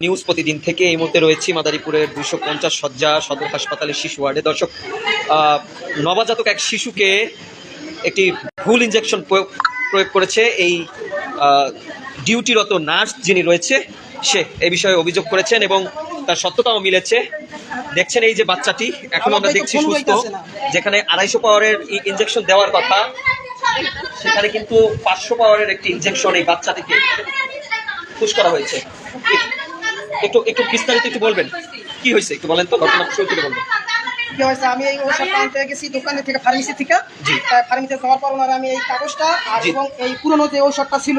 News প্রতিদিন থেকে এই মুহূর্তে রয়েছি মাদারীপুরের 250 শয্যা সদর হাসপাতালের শিশু ওয়ার্ডে। দর্শক, নবজাতক এক শিশুকে একটি ভুল ইনজেকশন প্রয়োগ করেছে এই ডিউটিরত নার্স যিনি রয়েছে সে এই বিষয়ে অভিযোগ করেছেন এবং তার সত্যতাও মিলেছে। দেখছেন এই যে বাচ্চাটি এখন আমরা দেখছি সুস্থ, যেখানে 250 পাওয়ারের ইনজেকশন দেওয়ার কথা সেখানে কিন্তু 500 পাওয়ারের একটি ইনজেকশন এই বাচ্চাটিকে পুশ করা হয়েছে। একটু বিস্তারিত একটু বলবেন কি হয়েছে, একটু বলেন তো, ঘটনা শুরু থেকে বলবেন। কি হয়েছে, আমি এই ওষুধটা আনতে গেছি দোকানে থেকে, ফার্মেসি থেকে। ফার্মেসিতে যাওয়ার পর ওনারা আমি এই কাগজটা আর এবং এই পুরনো যে ওষুধটা ছিল,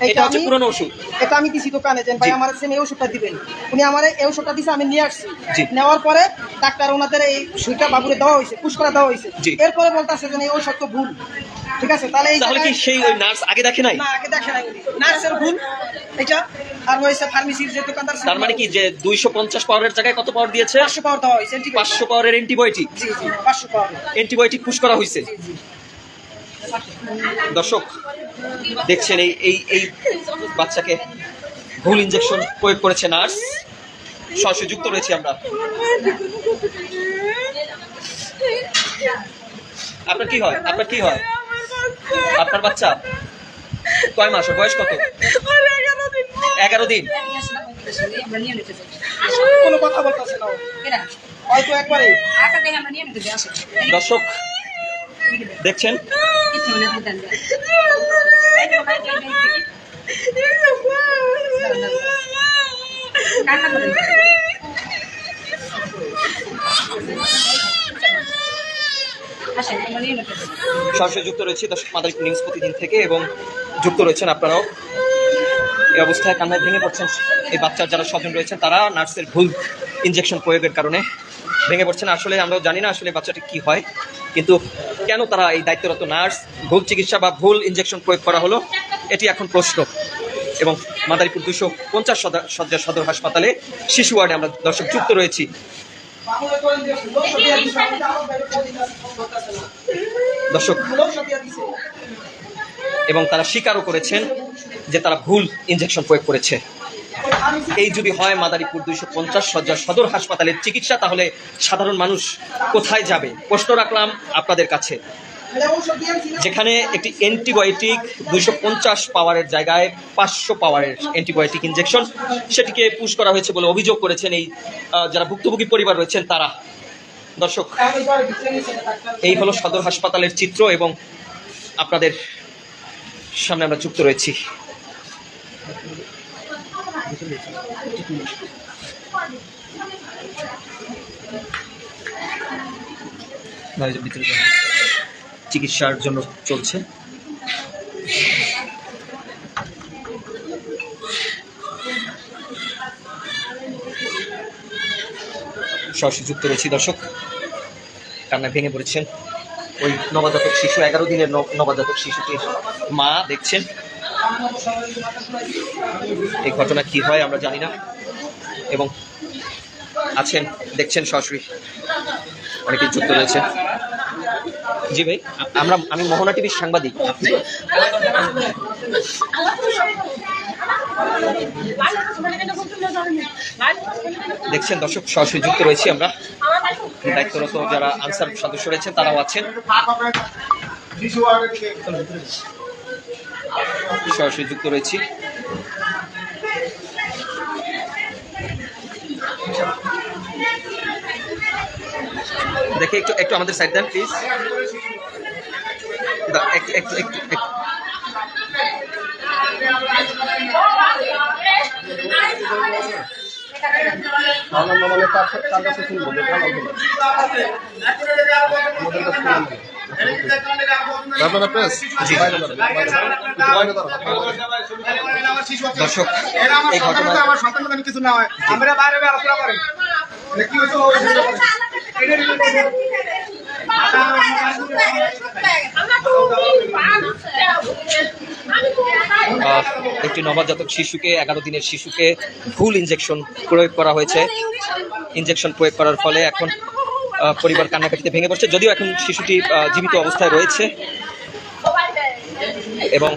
এটা হচ্ছে পুরনো ওষুধ, এটা আমি দিছি দোকানে যে ভাই আমার সেম এই ওষুধটা দিবেন। উনি আমার এই ওষুধটা দিছে, আমি নিয়ে আসছি। নেওয়ার পরে ডাক্তার ওনাদের এই সুইটা বাবুরে দেওয়া হয়েছে, পুশ করে দেওয়া হয়েছে। এরপরে বলতেছে যে এই ওষুধ তো ভুল। ঠিক আছে, তাহলে কি সেই ওই নার্স আগে দেখে নাই? না, আগে দেখে নাই, নার্সের ভুল এটা। আর হয়েছে ফার্মেসির যে দোকানদার, তার মানে কি যে 250 পাওয়ারের জায়গায় কত পাওয়ার দিয়েছে? 500 পাওয়ার দেওয়া হয়েছে, 500 পাওয়ারের অ্যান্টিবায়োটিক। জি জি, 500 পাওয়ার অ্যান্টিবায়োটিক পুশ করা হয়েছে। দর্শক দেখছেন এই বাচ্চাকে ভুল ইনজেকশন প্রয়োগ করেছে নার্স। সরাসরি যুক্ত রয়েছে আমরা। আপনার কি হয়? আপনার বাচ্চা কয় মাস? বয়স কত? 11 দিন। কোনো কথা বলতেছে না, হয়তো একবারে। দর্শক দেখছেন সরাসরি যুক্ত রয়েছে দর্শক মাদারীপুর নিউজ প্রতিদিন থেকে এবং যুক্ত রয়েছেন আপনারাও। এই অবস্থায় কান্নায় ভেঙে পড়ছেন এই বাচ্চার যারা স্বজন রয়েছেন, তারা নার্সের ভুল ইনজেকশন প্রয়োগের কারণে ভেঙে পড়ছেন। আসলে আমরা জানি না আসলে বাচ্চাটি কি হয়, কিন্তু কেন তারা এই দায়িত্বরত নার্স ভুল চিকিৎসা বা ভুল ইনজেকশন প্রয়োগ করা হলো, এটি এখন প্রশ্ন। এবং মাদারীপুর 250 শয্যা সদর হাসপাতালে শিশু ওয়ার্ডে আমরা দর্শক যুক্ত রয়েছি। দর্শক এবং তারা স্বীকারও করেছেন যে তারা ভুল ইনজেকশন প্রয়োগ করেছে। এই যদি হয় মাদারীপুর 250 শয্যা সদর হাসপাতালের চিকিৎসা, তাহলে সাধারণ মানুষ কোথায় যাবে? প্রশ্ন রাখলাম আপনাদের কাছে। যেখানে একটি অ্যান্টিবায়োটিক 250 পাওয়ারের জায়গায় 500 পাওয়ারের অ্যান্টিবায়োটিক ইনজেকশন, সেটিকে পুশ করা হয়েছে বলে অভিযোগ করেছেন এই যারা ভুক্তভোগী পরিবার রয়েছেন তারা। দর্শক, এই হলো সদর হাসপাতালের চিত্র এবং আপনাদের সামনে আমরা যুক্ত রয়েছি। চিকিৎসার জন্য চলছে। সরাসরি যুক্ত রয়েছি দর্শক, কান্না ভেঙে পড়েছেন ওই নবজাতক শিশু, 11 দিনের নবজাতক শিশুটির মা। দেখছেন এই ঘটনা কি হয় আমরা জানি না, এবং আছেন দেখছেন সরাসরি অনেকেই যুক্ত রয়েছে। জি ভাই, আমি মোহনা টিভির সাংবাদিক। দেখছেন দর্শক, সরাসরি যুক্ত রয়েছি আমরা। দায়িত্বরত যারা আনসার সদস্য রয়েছেন তারাও আছেন, সরাসরি যুক্ত রয়েছি। দেখে একটু আমাদের সাইড দেন প্লিজ। দর্শক, এই ঘটনা আমার সন্তান কিছু না হয়, আমরা বাইরে আলোচনা করি কি হয়েছে। একটি নবজাতক শিশুকে, 11 দিনের শিশুকে ভুল ইনজেকশন প্রয়োগ করা হয়েছে। ইনজেকশন প্রয়োগ করার ফলে এখন পরিবার কান্নাকাটিতে ভেঙে পড়ছে। যদিও এখন শিশুটি জীবিত অবস্থায় রয়েছে এবং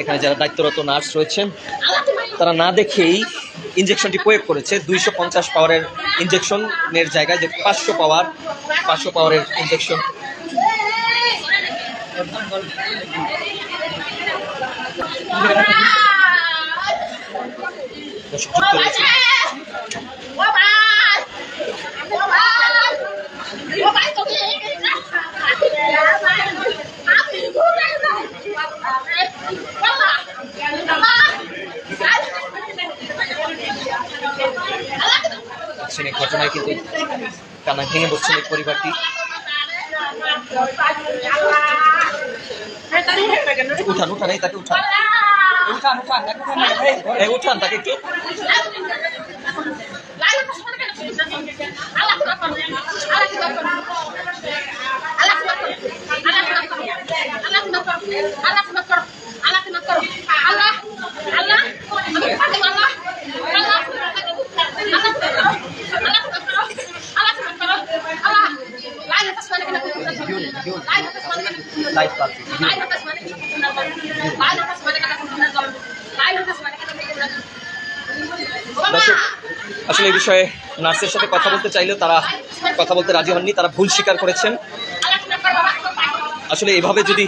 এখানে যারা দায়িত্বরত নার্স রয়েছেন তারা না দেখেই ইঞ্জেকশনটি প্রয়োগ করেছে। 250 পাওয়ারের ইঞ্জেকশনের জায়গায় যে 500 পাওয়ারের ইঞ্জেকশন। এই ঘটনায় কিন্তু কান্না ভেঙে বসছেন এই পরিবারটি। উঠান উঠান, এই তাকে উঠান, উঠান তাকে একটু। দর্শক, আসলে এই বিষয়ে নার্সের সাথে কথা বলতে চাইলেও তারা কথা বলতে রাজি হননি, তারা ভুল স্বীকার করেছেন। আসলে এভাবে যদি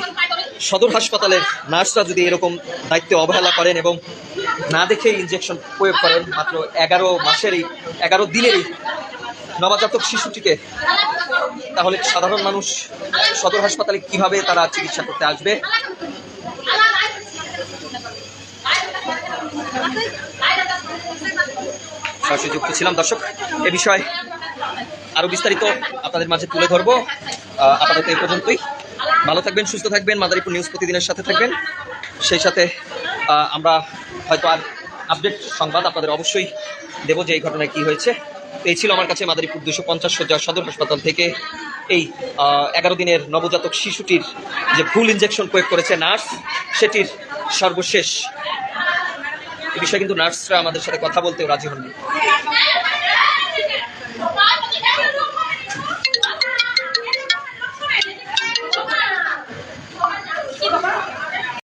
সদর হাসপাতালের নার্সরা যদি এরকম দায়িত্বে অবহেলা করেন এবং না দেখে ইনজেকশন প্রয়োগ করেন মাত্র 11 দিনের এই নবজাতক শিশুটিকে, তাহলে সাধারণ মানুষ সদর হাসপাতালে কিভাবে তারা চিকিৎসা করতে আসবে? সরাসরি যুক্ত ছিলাম দর্শক, এ বিষয়ে আরো বিস্তারিত আপনাদের মাঝে তুলে ধরবো। আপাতত এই পর্যন্তই। ভালো থাকবেন, সুস্থ থাকবেন, মাদারীপুর নিউজ প্রতিদিনের সাথে থাকবেন। সেই সাথে আমরা হয়তো আর আপডেট সংবাদ আপনাদের অবশ্যই দেবো যে এই ঘটনায় কি হয়েছে। এই ছিল আমার কাছে মাদারীপুর 250 শয্যা সদর হাসপাতাল থেকে এই 11 দিনের নবজাতক শিশুটির যে ভুল ইনজেকশন প্রয়োগ করেছে নার্স, সেটির সর্বশেষ। এই বিষয়ে কিন্তু নার্সরা আমাদের সাথে কথা বলতেও রাজি হননি।